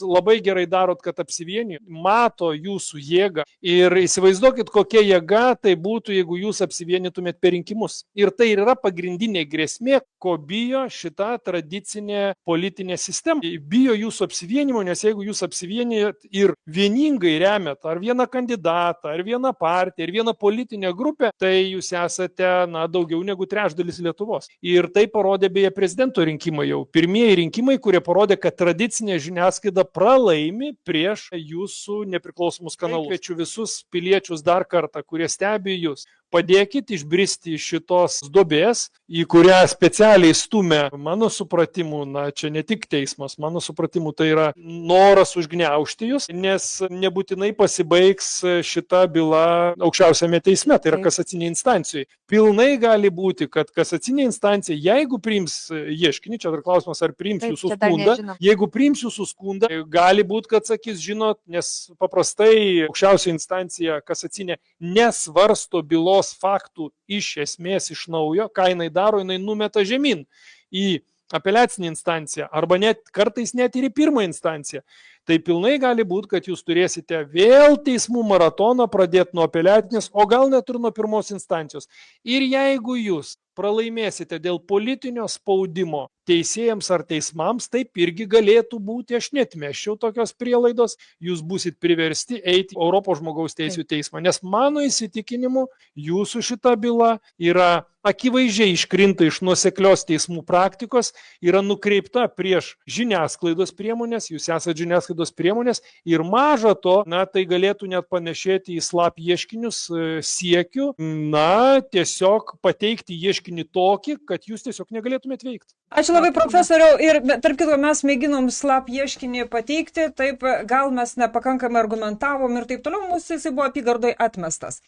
labai gerai darot, kad apsivienijot, mato jūsų jėgą ir įsivaizduokit, kokia jėga tai būtų, jeigu jūs apsivienytumėt per rinkimus. Ir tai yra pagrindinė grėsmė, ko bijo šita tradicinė politinė sistema. Bijo jūsų apsivienimo, nes jeigu jūs apsivienijat ir vieningai remiat ar vieną kandidatą, ar vieną partiją, ar vieną politinę grupę, tai jūs esate daugiau negu trečdalis Lietuvos. Ir tai parodė beje prezidento rinkimai jau. Pirmieji rinkimai, kurie parodė, kad tradicinė žiniasklaida pralaimi prieš jūsų nepriklausomus kanalus. Kviečiu visus piliečius dar kartą, kurie stebi jūs. Padėkit išbristi iš šitos duobės, į kurią specialiai stumia, mano supratimu, čia ne tik teismas, mano supratimu, tai yra noras užgniaužti jūs, nes nebūtinai pasibaigs šita byla aukščiausiame teisme, tai yra kasacinė instancijai. Pilnai gali būti, kad kasacinė instancija, jeigu priims ieškinį, čia dar klausimas, ar priims jūsų skundą, jeigu priims jūsų skundą, gali būti, kad sakys, žinot, nes paprastai aukščiausia instancija kasacinė nesvarsto bylos faktų iš esmės iš naujo, ką jinai daro, jinai numeta žemyn į apeliacinę instanciją arba kartais net ir į pirmą instanciją. Tai pilnai gali būti, kad jūs turėsite vėl teismų maratoną pradėti nuo apeliacinės, o gal net ir nuo pirmos instancijos. Ir jeigu jūs pralaimėsite dėl politinio spaudimo teisėjams ar teismams, taip irgi galėtų būti, aš netmeščiau tokios prielaidos, jūs būsit priversti eiti į Europos žmogaus teisių teismą. Nes mano įsitikinimu, jūsų šita byla yra akivaizdžiai iškrinta iš nuoseklios teismų praktikos, yra nukreipta prieš žiniasklaidos priemonės, jūs esate žiniasklaidos priemonės ir maža to, tai galėtų net panašėti į slap ieškinius siekiu, tiesiog pateikti ieškinį tokį, kad jūs tiesiog negalėtumėt veikti. Ačiū labai, profesoriau. Ir tarp kitko, mes mėginom slap ieškinį pateikti, taip gal mes nepakankamai argumentavom ir taip toliau, mūsų jisai buvo apygardoj atmestas.